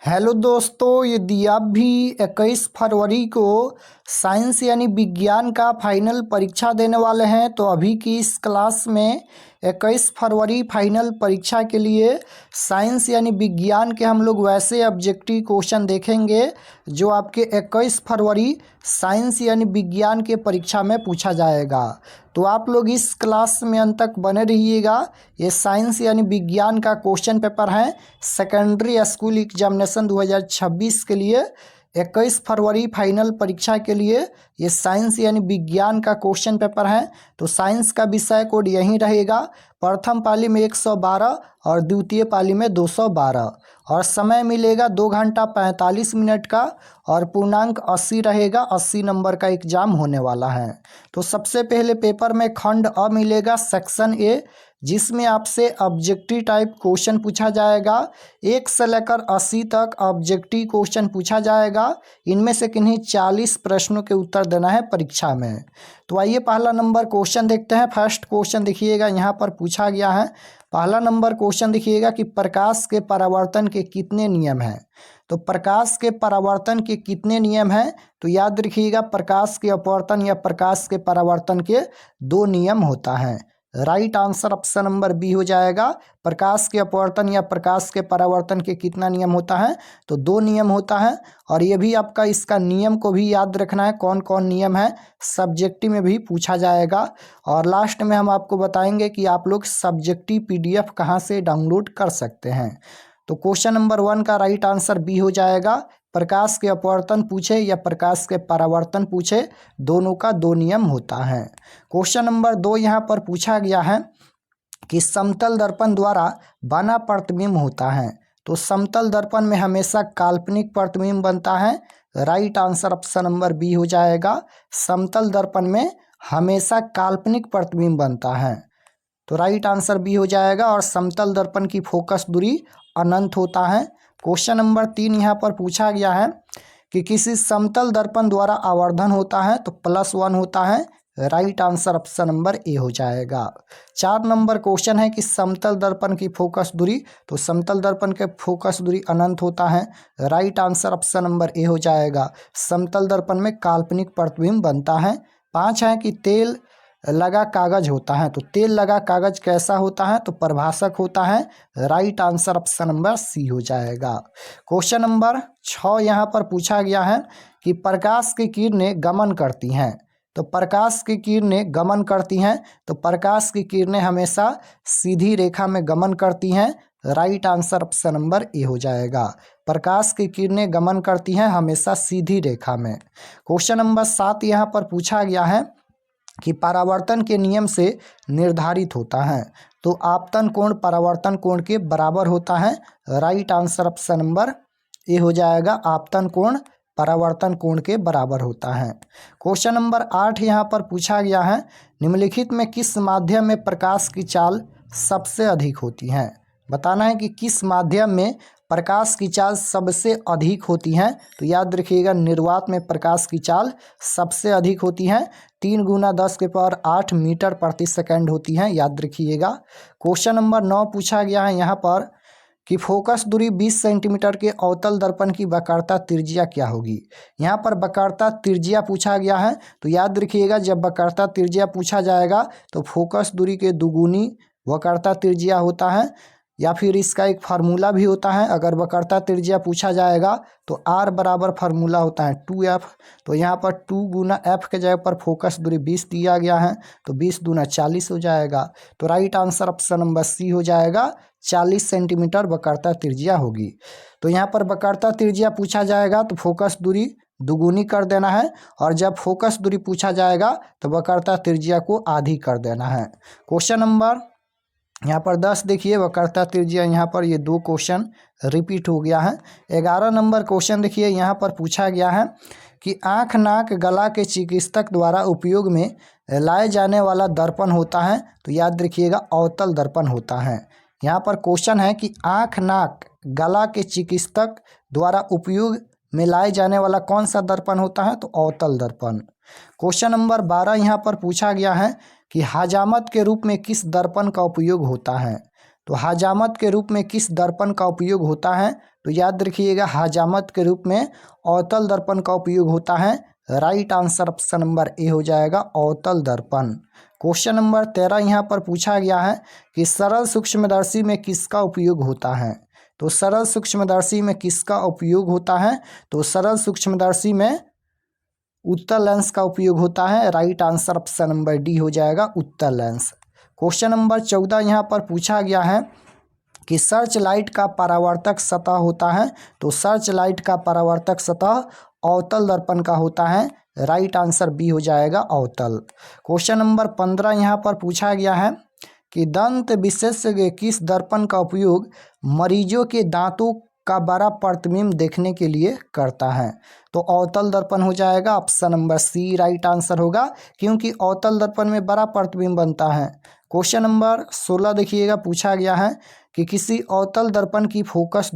Hello दोस्तों, यदि आप भी 21 फरवरी को साइंस यानी विज्ञान का फाइनल परीक्षा देने वाले हैं तो अभी की इस क्लास में 21 फरवरी फाइनल परीक्षा के लिए साइंस यानी विज्ञान के हम लोग वैसे ऑब्जेक्टिव क्वेश्चन देखेंगे जो आपके 21 फरवरी साइंस यानी विज्ञान के परीक्षा में पूछा जाएगा। तो आप लोग इस क्लास में अंत तक बने रहिएगा। ये साइंस यानी विज्ञान का क्वेश्चन पेपर है सेकेंडरी स्कूल एग्जामिनेशन 2026 के लिए 21 फरवरी फाइनल परीक्षा के लिए ये साइंस यानी विज्ञान का क्वेश्चन पेपर है। तो साइंस का विषय कोड यही रहेगा, प्रथम पाली में 112 और द्वितीय पाली में 212 और समय मिलेगा 2 घंटा 45 मिनट का और पूर्णांक 80 रहेगा। 80 नंबर का एग्जाम होने वाला है। तो सबसे पहले पेपर में खंड अ मिलेगा सेक्शन ए, जिसमें आपसे ऑब्जेक्टिव टाइप क्वेश्चन पूछा जाएगा। 1 से लेकर 80 तक ऑब्जेक्टिव क्वेश्चन पूछा जाएगा। इनमें से किन्हीं 40 प्रश्नों के उत्तर देना है परीक्षा में। तो आइए पहला नंबर क्वेश्चन देखते हैं। फर्स्ट क्वेश्चन देखिएगा, यहाँ पर पूछा गया है। पहला नंबर क्वेश्चन देखिएगा कि प्रकाश के परावर्तन के कितने नियम हैं। तो प्रकाश के परावर्तन के कितने नियम हैं, तो याद रखिएगा प्रकाश के अपवर्तन या प्रकाश के परावर्तन के 2 नियम होता है। Right answer option number B हो जाएगा। प्रकाश के अपवर्तन या प्रकाश के परावर्तन के कितना नियम होता है, तो 2 नियम होता है। और ये भी आपका इसका नियम को भी याद रखना है, कौन कौन नियम है, सब्जेक्टिव में भी पूछा जाएगा। और लास्ट में हम आपको बताएंगे कि आप लोग सब्जेक्टिव PDF कहाँ से डाउनलोड कर सकते हैं। तो क्वेश्चन नंबर 1 का राइट आंसर बी हो जाएगा। प्रकाश के अपवर्तन पूछे या प्रकाश के परावर्तन पूछे, दोनों का 2 नियम होता है। क्वेश्चन नंबर 2 यहाँ पर पूछा गया है कि समतल दर्पण द्वारा बना प्रतिबिंब होता है। तो समतल दर्पण में हमेशा काल्पनिक प्रतिबिंब बनता है। Right answer option number B हो जाएगा। समतल दर्पण में हमेशा काल्पनिक प्रतिबिंब बनता है। तो राइट आंसर बी हो जाएगा। और समतल दर्पण की फोकस दूरी अनंत होता है। क्वेश्चन नंबर 3 यहाँ पर पूछा गया है कि किसी समतल दर्पण द्वारा आवर्धन होता है, तो +1 होता है। Right answer option number A हो जाएगा। 4 नंबर क्वेश्चन है कि समतल दर्पण की फोकस दूरी, तो समतल दर्पण के फोकस दूरी अनंत होता है। Right answer option number A हो जाएगा। समतल दर्पण में काल्पनिक प्रतिबिंब बनता है। 5 है कि तेल लगा कागज होता है, तो तेल लगा कागज कैसा होता है, तो प्रभाषक होता है। Right answer option number C हो जाएगा। क्वेश्चन नंबर 6 यहाँ पर पूछा गया है कि प्रकाश की किरणें गमन करती हैं। तो प्रकाश की किरणें गमन करती हैं, तो प्रकाश की किरणें हमेशा सीधी रेखा में गमन करती हैं। Right answer option number A हो जाएगा। प्रकाश की किरणें गमन करती हैं हमेशा सीधी रेखा में। क्वेश्चन नंबर 7 यहाँ पर पूछा गया है कि परावर्तन के नियम से निर्धारित होता है। तो आपतन कोण परावर्तन कोण के बराबर होता है। Right answer option number A हो जाएगा। आपतन कोण परावर्तन कोण के बराबर होता है। क्वेश्चन नंबर 8 यहाँ पर पूछा गया है, निम्नलिखित में किस माध्यम में प्रकाश की चाल सबसे अधिक होती है। बताना है कि किस माध्यम में प्रकाश की चाल सबसे अधिक होती है। तो याद रखिएगा निर्वात में प्रकाश की चाल सबसे अधिक होती है। 3 × 10⁸ मीटर प्रति सेकंड होती है, याद रखिएगा। क्वेश्चन नंबर 9 पूछा गया है यहाँ पर कि फोकस दूरी 20 सेंटीमीटर के अवतल दर्पण की वक्रता त्रिज्या क्या होगी। यहाँ पर वक्रता त्रिज्या पूछा गया है। तो याद रखिएगा जब वक्रता त्रिज्या पूछा जाएगा तो फोकस दूरी के दुगुनी वक्रता त्रिज्या होता है, या फिर इसका एक फार्मूला भी होता है। अगर वक्रता त्रिज्या पूछा जाएगा तो R बराबर फार्मूला होता है 2F। तो यहाँ पर 2 × F के जगह पर फोकस दूरी 20 दिया गया है, तो 20 × 40 हो जाएगा। तो right answer option number C हो जाएगा। 40 सेंटीमीटर वक्रता त्रिज्या होगी। तो यहाँ पर वक्रता त्रिज्या पूछा जाएगा तो फोकस दूरी दुगुनी कर देना है, और जब फोकस दूरी पूछा जाएगा तो वक्रता त्रिज्या को आधी कर देना है। क्वेश्चन नंबर यहाँ पर 10 देखिए, वक्रता त्रिज्या यहाँ पर ये 2 क्वेश्चन रिपीट हो गया है। 11 नंबर क्वेश्चन देखिए, यहाँ पर पूछा गया है कि आँख नाक गला के चिकित्सक द्वारा उपयोग में लाए जाने वाला दर्पण होता है। तो याद रखिएगा अवतल दर्पण होता है। यहाँ पर क्वेश्चन है कि आँख नाक गला के चिकित्सक द्वारा उपयोग में लाए जाने वाला कौन सा दर्पण होता है, तो अवतल दर्पण। क्वेश्चन नंबर 12 यहाँ पर पूछा गया है कि हजामत के रूप में किस दर्पण का उपयोग होता है। तो हजामत के रूप में किस दर्पण का उपयोग होता है? तो याद रखिएगा, हजामत के रूप में अवतल दर्पण का उपयोग होता है। Right answer option number A हो जाएगा, अवतल दर्पण। क्वेश्चन नंबर 13 यहाँ पर पूछा गया है कि सरल सूक्ष्मदर्शी में किसका उपयोग होता है? तो सरल सूक्ष्मदर्शी में किसका उपयोग होता है? तो सरल सूक्ष्मदर्शी में उत्तल लेंस का उपयोग होता है। Right answer option number D हो जाएगा, उत्तल लेंस। क्वेश्चन नंबर 14 यहाँ पर पूछा गया है कि सर्च लाइट का परावर्तक सतह होता है। तो सर्च लाइट का परावर्तक सतह अवतल दर्पण का होता है। राइट आंसर बी हो जाएगा, अवतल। क्वेश्चन नंबर 15 यहाँ पर पूछा गया है कि दंत विशेषज्ञ किस दर्पण का उपयोग मरीजों के दांतों का बड़ा प्रतिबिंब देखने के लिए करता है? तो अवतल दर्पण हो जाएगा, option number C right answer होगा, क्योंकि अवतल दर्पण में बड़ा प्रतिबिंब बनता है। क्वेश्चन नंबर 16 देखिएगा, पूछा गया है कि किसी अवतल दर्पण की फोकस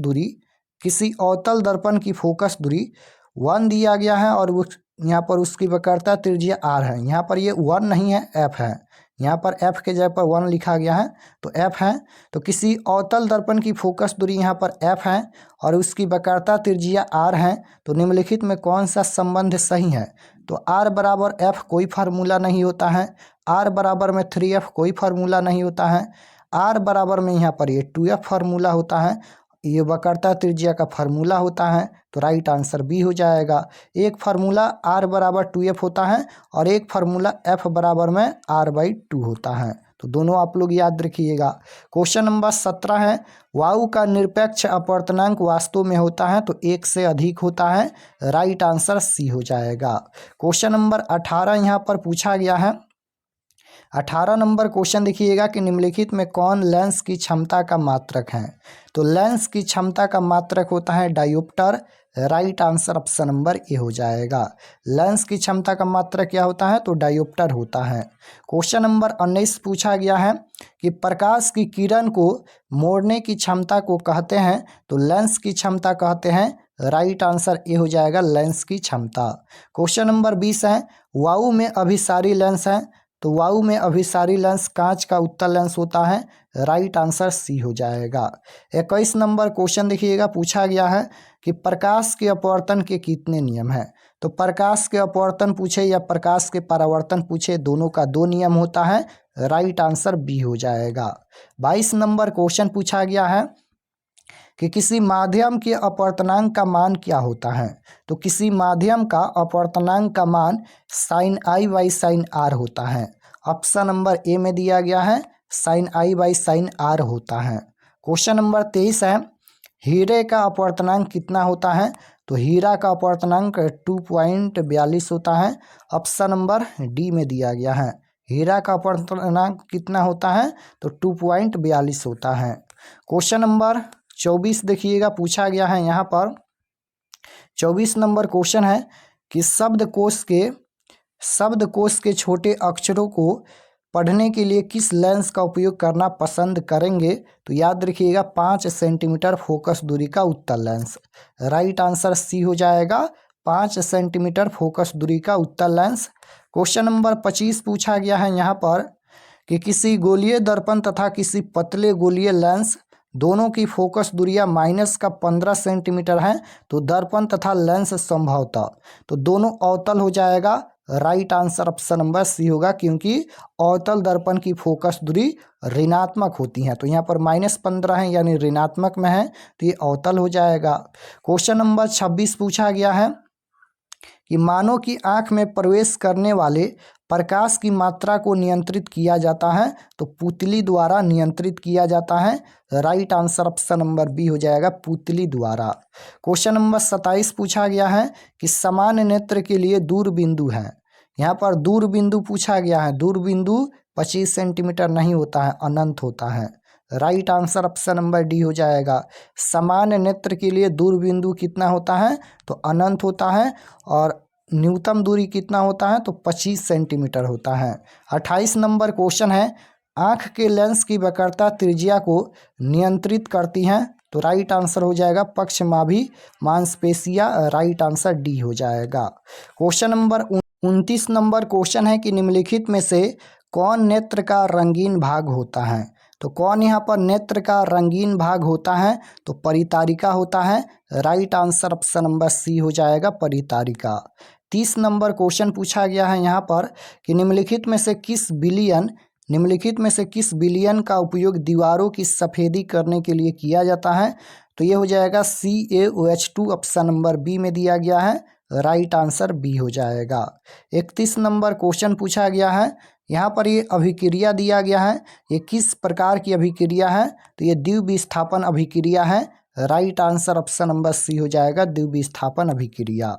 दूरी 1 दिया गया है और यहाँ पर उसकी वक्रता त्रिज्या r है। यहाँ पर ये 1 नहीं है, f है। यहाँ पर f के जगह पर 1 लिखा गया है, तो f है। तो किसी अवतल दर्पण की फोकस दूरी यहाँ पर f है और उसकी वक्रता त्रिज्या r है। तो निम्नलिखित में कौन सा संबंध सही है? तो r बराबर f कोई फार्मूला नहीं होता है, r बराबर में 3f कोई फार्मूला नहीं होता है, r बराबर में यहाँ पर ये 2f फार्मूला होता है, ये वक्रता त्रिज्या का फार्मूला होता है। तो राइट आंसर बी हो जाएगा। एक फार्मूला r बराबर 2f होता है और एक फार्मूला f बराबर में r/2 होता है। तो दोनों आप लोग याद रखिएगा। क्वेश्चन नंबर 17 है, वायु का निरपेक्ष अपवर्तनांक वास्तव में होता है? तो 1 से अधिक होता है। राइट आंसर सी हो जाएगा। क्वेश्चन नंबर 18 यहाँ पर पूछा गया है। 18 नंबर क्वेश्चन देखिएगा कि निम्नलिखित में कौन लेंस की क्षमता का मात्रक है? तो लेंस की क्षमता का मात्रक होता है dioptre. Right answer option number A हो जाएगा। लेंस की क्षमता का मात्रक क्या होता है? तो डायोप्टर होता है। क्वेश्चन नंबर 19 पूछा गया है कि प्रकाश की किरण को मोड़ने की क्षमता को कहते हैं? तो लेंस की क्षमता कहते हैं। राइट आंसर ए हो जाएगा, लेंस की क्षमता। क्वेश्चन नंबर 20 है, वायु में अभिसारी लेंस है? तो वायु में अभिसारी लेंस कांच का उत्तल लेंस होता है। राइट आंसर सी हो जाएगा। 21 नंबर क्वेश्चन देखिएगा, पूछा गया है कि प्रकाश के अपवर्तन के कितने नियम हैं? तो प्रकाश के अपवर्तन पूछे या प्रकाश के परावर्तन पूछे, दोनों का 2 नियम होता है। राइट आंसर बी हो जाएगा। 22 नंबर क्वेश्चन पूछा गया है कि किसी माध्यम के अपवर्तनांक का मान क्या होता है? तो किसी माध्यम का अपवर्तनांक का मान sin i/sin r होता है। ऑप्शन नंबर ए में दिया गया है, sin i/sin r होता है। क्वेश्चन नंबर 23 है, हीरे का अपवर्तनांक कितना होता है? तो हीरा का अपवर्तनांक 2.42 होता है। ऑप्शन नंबर डी में दिया गया है, हीरा का अपवर्तनांक कितना होता है? तो 2.42 होता है। क्वेश्चन नंबर 24 देखिएगा, पूछा गया है यहाँ पर 24 नंबर क्वेश्चन है कि शब्दकोश के छोटे अक्षरों को पढ़ने के लिए किस लेंस का उपयोग करना पसंद करेंगे? तो याद रखिएगा 5 सेंटीमीटर फोकस दूरी का उत्तल लेंस। राइट आंसर सी हो जाएगा, 5 सेंटीमीटर फोकस दूरी का उत्तल लेंस। क्वेश्चन नंबर 25 पूछा गया है यहाँ पर कि किसी गोलीय दर्पण तथा किसी पतले गोलीय लेंस दोनों की फोकस दूरियां -15 सेंटीमीटर है। तो दर्पण तथा लेंस संभवतः तो दोनों अवतल हो जाएगा। Right answer option number C होगा, क्योंकि अवतल दर्पण की फोकस दूरी ऋणात्मक होती है। तो यहाँ पर -15 है यानी ऋणात्मक में है, तो ये अवतल हो जाएगा। क्वेश्चन नंबर 26 पूछा गया है कि मानव की आंख में प्रवेश करने वाले प्रकाश की मात्रा को नियंत्रित किया जाता है? तो पुतली द्वारा नियंत्रित किया जाता है। Right answer option number B हो जाएगा, पुतली द्वारा। क्वेश्चन नंबर 27 पूछा गया है कि सामान्य नेत्र के लिए दूरबिंदु है। यहाँ पर दूरबिंदु पूछा गया है, दूरबिंदु 25 सेंटीमीटर नहीं होता है, अनंत होता है। Right answer option number D हो जाएगा। सामान्य नेत्र के लिए दूरबिंदु कितना होता है? तो अनंत होता है। और न्यूनतम दूरी कितना होता है? तो 25 सेंटीमीटर होता है। 28 नंबर क्वेश्चन है, आँख के लेंस की वक्रता त्रिज्या को नियंत्रित करती हैं? तो राइट आंसर हो जाएगा पक्षमाभी मांसपेशियां। राइट आंसर डी हो जाएगा। क्वेश्चन नंबर 29 नंबर क्वेश्चन है कि निम्नलिखित में से कौन नेत्र का रंगीन भाग होता है? तो कौन यहाँ पर नेत्र का रंगीन भाग होता है? तो परितारिका होता है। Right answer option number C हो जाएगा, परितारिका। 30 नंबर क्वेश्चन पूछा गया है यहाँ पर कि निम्नलिखित में से किस बिलियन का उपयोग दीवारों की सफेदी करने के लिए किया जाता है? तो ये हो जाएगा CaOH2, ऑप्शन नंबर बी में दिया गया है। राइट आंसर बी हो जाएगा। 31 नंबर क्वेश्चन पूछा गया है, यहाँ पर ये अभिक्रिया दिया गया है, ये किस प्रकार की अभिक्रिया है? तो ये द्विविस्थापन अभिक्रिया है। Right answer option number C हो जाएगा, द्विविस्थापन अभिक्रिया।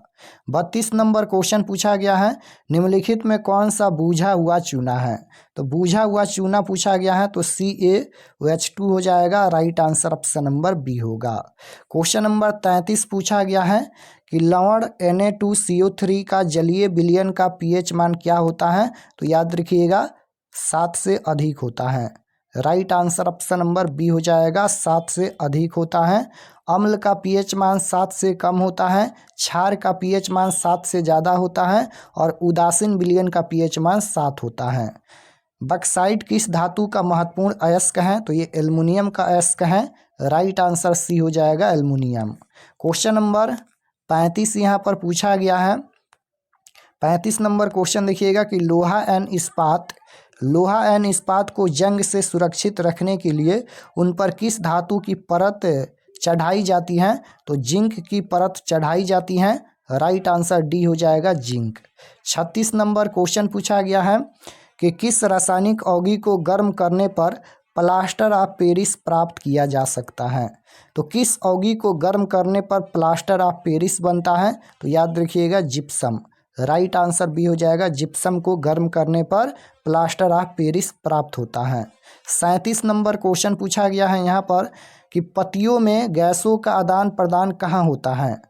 32 नंबर क्वेश्चन पूछा गया है, निम्नलिखित में कौन सा बूझा हुआ चूना है? तो बूझा हुआ चूना पूछा गया है, तो CaOH2 हो जाएगा। Right answer option number B होगा। क्वेश्चन नंबर 33 पूछा गया है कि लवण Na2CO3 का जलीय विलयन का pH मान क्या होता है? तो याद रखिएगा 7 से अधिक होता है। Right answer option number B हो जाएगा, 7 से अधिक होता है। अम्ल का pH मान 7 से कम होता है, क्षार का pH मान 7 से ज़्यादा होता है और उदासीन विलयन का pH मान 7 होता है। बक्साइट किस धातु का महत्वपूर्ण अयस्क है? तो ये एल्युमिनियम का अयस्क है। राइट आंसर सी हो जाएगा, एल्युमिनियम। क्वेश्चन नंबर 35 यहाँ पर पूछा गया है। 35 नंबर क्वेश्चन देखिएगा कि लोहा एन इस्पात को जंग से सुरक्षित रखने के लिए उन पर किस धातु की परत चढ़ाई जाती है? तो जिंक की परत चढ़ाई जाती है। राइट आंसर डी हो जाएगा, जिंक। 36 नंबर क्वेश्चन पूछा गया है कि किस रासायनिक यौगिक को गर्म करने पर प्लास्टर ऑफ पेरिस प्राप्त किया जा सकता है? तो किस यौगिक को गर्म करने पर प्लास्टर ऑफ पेरिस बनता है? तो याद रखिएगा, जिप्सम। राइट आंसर बी हो जाएगा, जिप्सम को गर्म करने पर प्लास्टर ऑफ पेरिस प्राप्त होता है। 37 नंबर क्वेश्चन पूछा गया है यहाँ पर कि पत्तियों में गैसों का आदान प्रदान कहाँ होता है?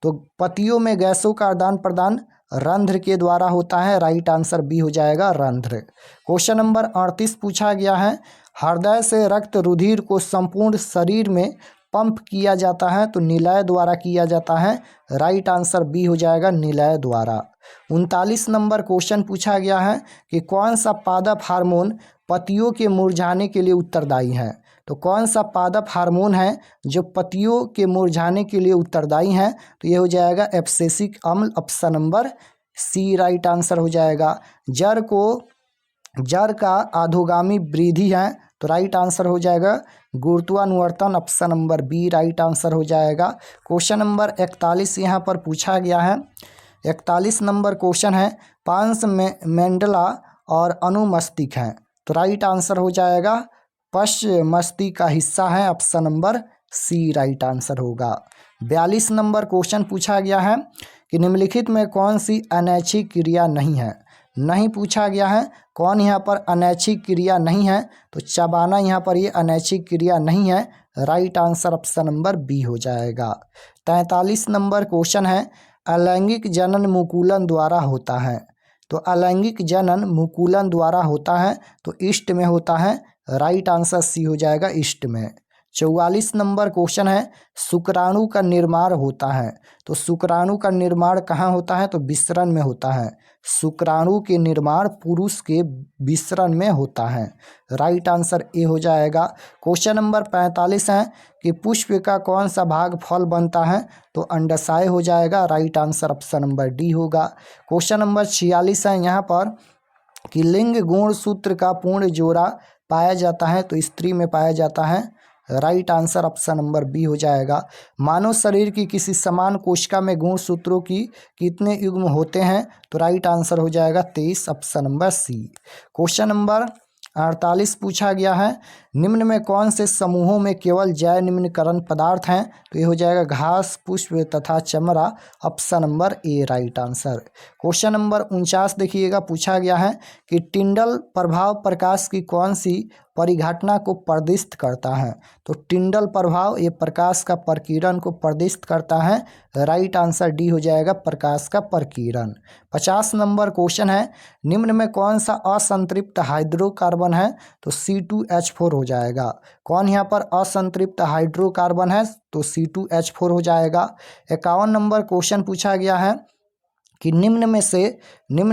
तो पत्तियों में गैसों का आदान प्रदान रंध्र के द्वारा होता है। राइट आंसर बी हो जाएगा, रंध्र। क्वेश्चन नंबर 38 पूछा गया है, हृदय से रक्त रुधिर को संपूर्ण शरीर में पंप किया जाता है, तो निलय द्वारा किया जाता है। राइट आंसर बी हो जाएगा, निलय द्वारा। 39 नंबर क्वेश्चन पूछा गया है कि कौन सा पादप हार्मोन पत्तियों के मुरझाने के लिए उत्तरदायी है? तो कौन सा पादप हार्मोन है जो पत्तियों के मुरझाने के लिए उत्तरदायी है? तो ये हो जाएगा एब्सिसिक अम्ल, option number C right answer हो जाएगा। जड़ का अधोगामी वृद्धि है, तो राइट आंसर हो जाएगा गुरुत्वानुवर्तन, option number B right answer हो जाएगा। क्वेश्चन नंबर 41 यहाँ पर पूछा गया है। 41 नंबर क्वेश्चन है, पांस मेंडला और अनुमस्तिष्क हैं, तो राइट आंसर हो जाएगा पश्च मस्तिष्क का हिस्सा है, option number C right answer होगा। 42 नंबर क्वेश्चन पूछा गया है कि निम्नलिखित में कौन सी अनैच्छिक क्रिया नहीं है? नहीं पूछा गया है कौन यहाँ पर अनैच्छिक क्रिया नहीं है? तो चबाना यहाँ पर ये अनैच्छिक क्रिया नहीं है। Right answer option number B हो जाएगा। 43 नंबर क्वेश्चन है, अलैंगिक जनन मुकुलन द्वारा होता है, तो अलैंगिक जनन मुकुलन द्वारा होता है, तो ईस्ट में होता है। राइट आंसर सी हो जाएगा, ईस्ट में। 44 नंबर क्वेश्चन है, शुक्राणु का निर्माण होता है, तो शुक्राणु का निर्माण कहाँ होता है? तो विसरण में होता है। शुक्राणु के निर्माण पुरुष के विसरण में होता है। राइट आंसर ए हो जाएगा। क्वेश्चन नंबर 45 है कि पुष्प का कौन सा भाग फल बनता है? तो अंडाशय हो जाएगा। Right answer option number D होगा। क्वेश्चन नंबर 46 है यहाँ पर कि लिंग गुणसूत्र का पूर्ण जोड़ा पाया जाता है, तो स्त्री में पाया जाता है। Right answer option number B हो जाएगा। मानव शरीर की किसी समान कोशिका में गुणसूत्रों की कितने युग्म होते हैं? तो राइट आंसर हो जाएगा 23, option number C. Question number 48 पूछा गया है, निम्न में कौन से समूहों में केवल जैव निम्नीकरण पदार्थ हैं? तो ये हो जाएगा घास, पुष्प तथा चमड़ा, option number A right answer. Question number 49 देखिएगा, पूछा गया है कि टिंडल प्रभाव प्रकाश की कौन सी परिघटना को प्रदर्शित करता है? तो टिंडल प्रभाव ये प्रकाश का प्रकीर्णन को प्रदर्शित करता है। राइट आंसर डी हो जाएगा, प्रकाश का प्रकीर्णन। 50 नंबर क्वेश्चन है, निम्न में कौन सा असंतृप्त हाइड्रोकार्बन है? तो C2H4 हो जाएगा। कौन यहाँ पर असंतृप्त हाइड्रोकार्बन है? तो C2H4 हो जाएगा। 51 नंबर क्वेश्चन पूछा गया है कि निम्न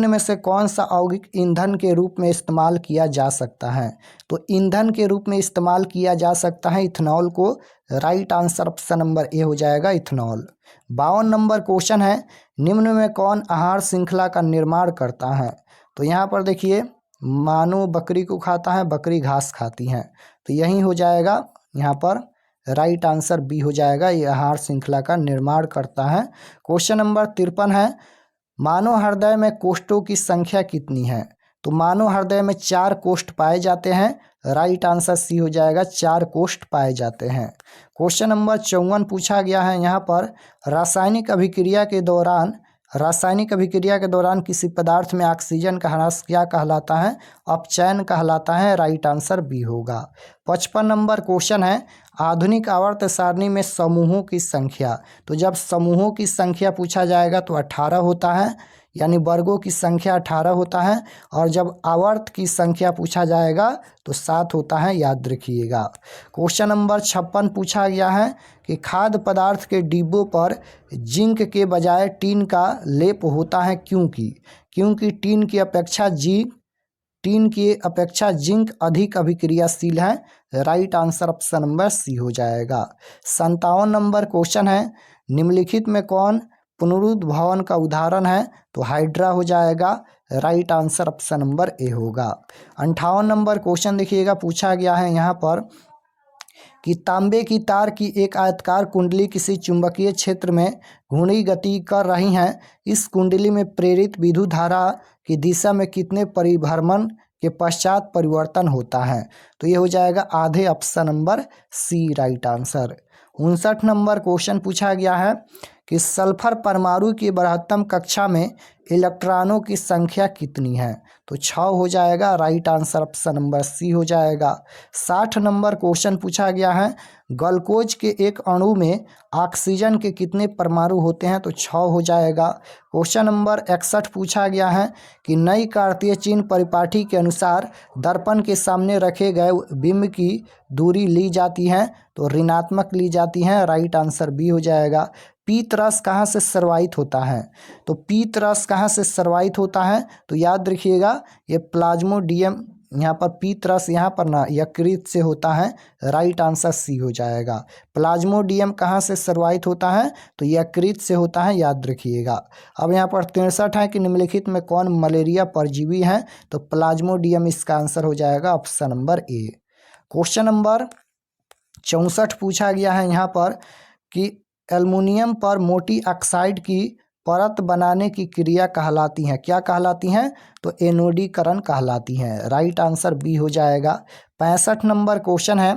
में से कौन सा यौगिक ईंधन के रूप में इस्तेमाल किया जा सकता है। तो ईंधन के रूप में इस्तेमाल किया जा सकता है इथेनॉल को। Right answer option number A हो जाएगा इथेनॉल। 52 नंबर क्वेश्चन है, निम्न में कौन आहार श्रृंखला का निर्माण करता है। तो यहाँ पर देखिए, मानव बकरी को खाता है, बकरी घास खाती है, तो यही हो जाएगा यहाँ पर राइट आंसर बी हो जाएगा, ये आहार श्रृंखला का निर्माण करता है। क्वेश्चन नंबर 53 है, मानव हृदय में कोष्ठों की संख्या कितनी है। तो मानव हृदय में 4 कोष्ठ पाए जाते हैं। राइट आंसर सी हो जाएगा, 4 कोष्ठ पाए जाते हैं। क्वेश्चन नंबर 54 पूछा गया है यहाँ पर, रासायनिक अभिक्रिया के दौरान किसी पदार्थ में ऑक्सीजन का ह्रास क्या कहलाता है। अपचयन कहलाता है। राइट आंसर बी होगा। 55 नंबर क्वेश्चन है, आधुनिक आवर्त सारणी में समूहों की संख्या। तो जब समूहों की संख्या पूछा जाएगा तो 18 होता है, यानी वर्गों की संख्या 18 होता है। और जब आवर्त की संख्या पूछा जाएगा तो 7 होता है, याद रखिएगा। क्वेश्चन नंबर 56 पूछा गया है कि खाद्य पदार्थ के डिब्बों पर जिंक के बजाय टीन का लेप होता है, क्योंकि टीन की अपेक्षा जिंक अधिक अभिक्रियाशील है। Right answer option number C हो जाएगा। 57 नंबर क्वेश्चन है, निम्नलिखित में कौन पुनरुद्भवन का उदाहरण है। तो हाइड्रा हो जाएगा। Right answer option number A होगा। 58 नंबर क्वेश्चन देखिएगा, पूछा गया है यहाँ पर कि तांबे की तार की एक आयताकार कुंडली किसी चुंबकीय क्षेत्र में घूर्णी गति कर रही है। इस कुंडली में प्रेरित विद्युत धारा की दिशा में कितने परिभ्रमण के पश्चात परिवर्तन होता है। तो ये हो जाएगा आधे, option number C right answer. 59 number question पूछा गया है कि सल्फर परमाणु की बृहत्तम कक्षा में इलेक्ट्रॉनों की संख्या कितनी है। तो 6 हो जाएगा। Right answer option number C हो जाएगा। 60 नंबर क्वेश्चन पूछा गया है, ग्लूकोज के एक अणु में ऑक्सीजन के कितने परमाणु होते हैं। तो 6 हो जाएगा। क्वेश्चन नंबर 61 पूछा गया है कि नई कार्तीय चिन्ह परिपाटी के अनुसार दर्पण के सामने रखे गए बिंब की दूरी ली जाती है। तो ऋणात्मक ली जाती है। राइट आंसर बी हो जाएगा। पीत रस कहाँ से सर्वायित होता है। तो पीत रस कहाँ से सर्वायित होता है, तो याद रखिएगा ये प्लाज्मोडियम, यहाँ पर पीत रस यहाँ पर ना यकृत से होता है। राइट आंसर सी हो जाएगा। प्लाज्मोडियम कहाँ से सर्वायित होता है, तो यकृत से होता है, याद रखिएगा। अब यहाँ पर 63 है कि निम्नलिखित में कौन मलेरिया परजीवी है। तो प्लाज्मोडियम इसका आंसर हो जाएगा, option number A. Question number 64 पूछा गया है यहाँ पर कि एल्युमिनियम पर मोटी ऑक्साइड की परत बनाने की क्रिया कहलाती है, क्या कहलाती हैं। तो एनोडीकरण कहलाती है। राइट आंसर बी हो जाएगा। 65 नंबर क्वेश्चन है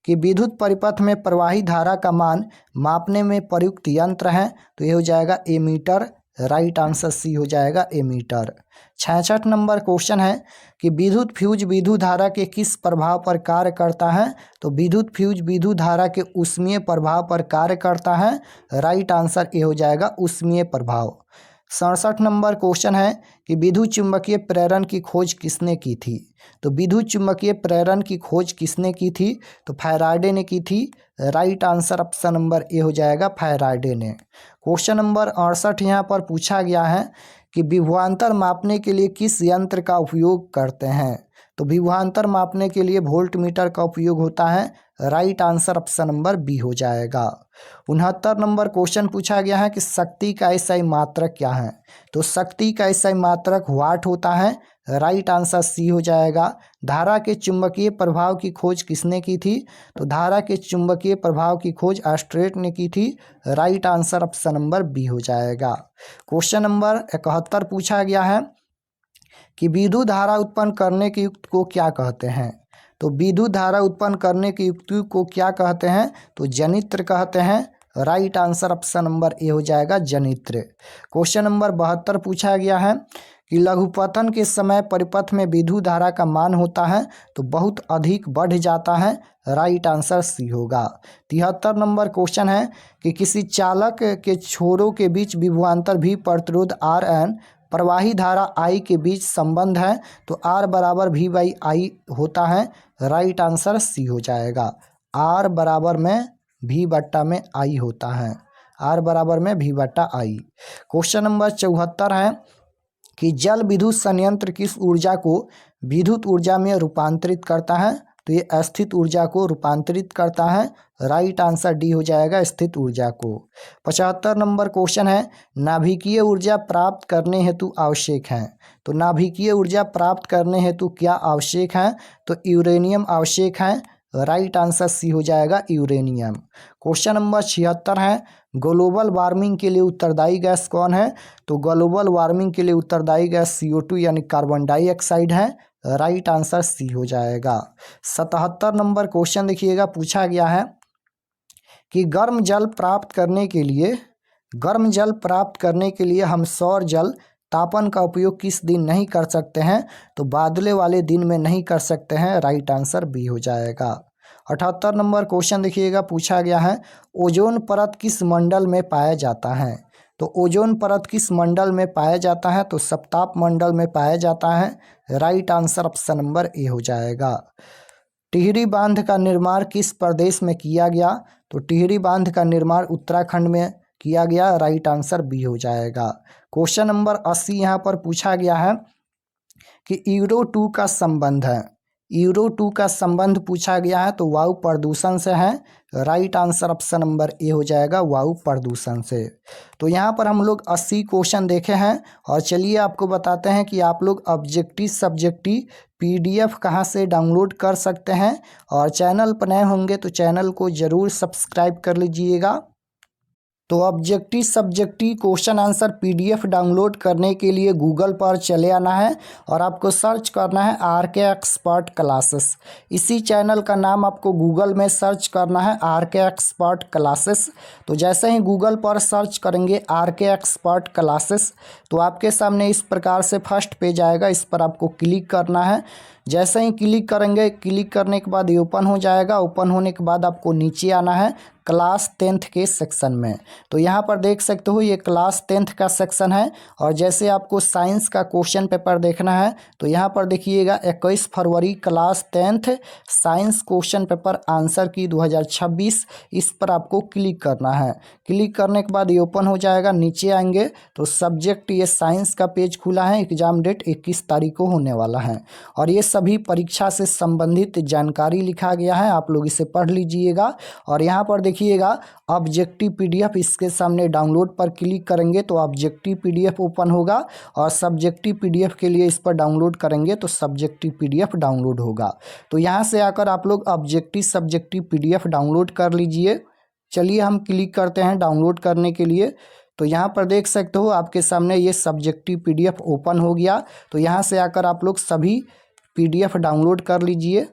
कि विद्युत परिपथ में प्रवाही धारा का मान मापने में प्रयुक्त यंत्र है। तो ये हो जाएगा एमीटर। राइट आंसर सी हो जाएगा, एमीटर। 66 नंबर क्वेश्चन है कि विद्युत फ्यूज विद्युत धारा के किस प्रभाव पर कार्य करता है। तो विद्युत फ्यूज विद्युत धारा के ऊष्मीय प्रभाव पर कार्य करता है। राइट आंसर ए हो जाएगा, ऊष्मीय प्रभाव। 67 नंबर क्वेश्चन है कि विद्युत चुम्बकीय प्रेरण की खोज किसने की थी। तो विद्युत चुम्बकीय प्रेरण की खोज किसने की थी। तो फैराडे ने की थी। Right answer option number A हो जाएगा, फैराडे ने। क्वेश्चन नंबर 68 यहाँ पर पूछा गया है कि विभवांतर मापने के लिए किस यंत्र का उपयोग करते हैं। तो विभवांतर मापने के लिए वोल्ट मीटर का उपयोग होता है। Right answer option number B हो जाएगा। 69 नंबर क्वेश्चन पूछा गया है कि शक्ति का SI मात्रक क्या है। तो शक्ति का SI मात्रक वाट होता है। राइट आंसर सी हो जाएगा। धारा के चुंबकीय प्रभाव की खोज किसने की थी। तो धारा के चुंबकीय प्रभाव की खोज ऑस्ट्रेट ने की थी। Right answer option number B हो जाएगा। क्वेश्चन नंबर 71 पूछा गया है कि विद्युत धारा उत्पन्न करने के युक्ति को क्या कहते हैं। तो विद्युत धारा उत्पन्न करने के युक्ति को क्या कहते हैं। तो जनित्र कहते हैं। Right answer option number A हो जाएगा, जनित्र। क्वेश्चन नंबर 72 पूछा गया है कि लघुपतन के समय परिपथ में विद्युत धारा का मान होता है तो बहुत अधिक बढ़ जाता है। राइट आंसर सी होगा। 73 नंबर क्वेश्चन है कि किसी चालक के छोरों के बीच विभवांतर भी प्रतिरोध RN प्रवाही धारा I के बीच संबंध है। तो R बराबर V/I होता है। राइट आंसर सी हो जाएगा। R बराबर में V/I होता है। R बराबर में V/I। क्वेश्चन नंबर 74 है कि जल विद्युत संयंत्र किस ऊर्जा को विद्युत ऊर्जा में रूपांतरित करता है? तो ये स्थित ऊर्जा को रूपांतरित करता है। राइट आंसर डी हो जाएगा, स्थित ऊर्जा को। 75 नंबर क्वेश्चन है नाभिकीय ऊर्जा प्राप्त करने हेतु आवश्यक है। तो नाभिकीय ऊर्जा प्राप्त करने हेतु क्या आवश्यक है? तो यूरेनियम आवश्यक है। राइट आंसर सी हो जाएगा, यूरेनियम। क्वेश्चन नंबर 76 है ग्लोबल वार्मिंग के लिए उत्तरदायी गैस कौन है? तो ग्लोबल वार्मिंग के लिए उत्तरदायी गैस CO2 यानी कार्बन डाइऑक्साइड है। राइट आंसर सी हो जाएगा। 77 नंबर क्वेश्चन देखिएगा, पूछा गया है कि गर्म जल प्राप्त करने के लिए हम सौर जल तापन का उपयोग किस दिन नहीं कर सकते हैं? तो बादले वाले दिन में नहीं कर सकते हैं। राइट आंसर बी हो जाएगा। 78 नंबर क्वेश्चन देखिएगा, पूछा गया है ओजोन परत किस मंडल में पाया जाता है? तो ओजोन परत किस मंडल में पाया जाता है? तो सप्ताप मंडल में पाया जाता है। Right answer option number A हो जाएगा। टिहरी बांध का निर्माण किस प्रदेश में किया गया? तो टिहरी बांध का निर्माण उत्तराखंड में किया गया। राइट आंसर बी हो जाएगा। क्वेश्चन नंबर 80 यहाँ पर पूछा गया है कि यूरो 2 का संबंध है। यूरो 2 का संबंध पूछा गया है, तो वायु प्रदूषण से है। Right answer option number A हो जाएगा, वायु प्रदूषण से। तो यहाँ पर हम लोग 80 क्वेश्चन देखे हैं और चलिए आपको बताते हैं कि आप लोग ऑब्जेक्टिव सब्जेक्टिव PDF कहाँ से डाउनलोड कर सकते हैं। और चैनल पर नए होंगे तो चैनल को ज़रूर सब्सक्राइब कर लीजिएगा। तो objective subjective question answer PDF download करने के लिए गूगल पर चले आना है और आपको सर्च करना है RK एक्सपर्ट क्लासेस। इसी चैनल का नाम आपको गूगल में सर्च करना है, RK एक्सपर्ट क्लासेस। तो जैसे ही गूगल पर सर्च करेंगे RK एक्सपर्ट क्लासेस, तो आपके सामने इस प्रकार से फर्स्ट पेज आएगा। इस पर आपको क्लिक करना है। जैसे ही क्लिक करेंगे, क्लिक करने के बाद ये ओपन हो जाएगा। ओपन होने के बाद आपको नीचे आना है क्लास 10th के सेक्शन में। तो यहाँ पर देख सकते हो ये क्लास 10th का सेक्शन है। और जैसे आपको साइंस का क्वेश्चन पेपर देखना है तो यहाँ पर देखिएगा 21 फरवरी class 10th science question paper answer key 2026, इस पर आपको क्लिक करना है। क्लिक करने के बाद ये ओपन हो जाएगा। नीचे आएंगे तो सब्जेक्ट ये साइंस का पेज खुला है। एग्जाम डेट 21 तारीख को होने वाला है और ये सभी परीक्षा से संबंधित जानकारी लिखा गया है, आप लोग इसे पढ़ लीजिएगा। और यहाँ पर देखिएगा ऑब्जेक्टिव PDF, इसके सामने डाउनलोड पर क्लिक करेंगे तो ऑब्जेक्टिव PDF ओपन होगा और सब्जेक्टिव PDF के लिए इस पर डाउनलोड करेंगे तो सब्जेक्टिव PDF डाउनलोड होगा। तो यहाँ से आकर आप लोग ऑब्जेक्टिव सब्जेक्टिव PDF डाउनलोड कर लीजिए। चलिए हम क्लिक करते हैं डाउनलोड करने के लिए। तो यहाँ पर देख सकते हो आपके सामने ये सब्जेक्टिव PDF ओपन हो गया। तो यहाँ से आकर आप लोग सभी PDF डाउनलोड कर लीजिए।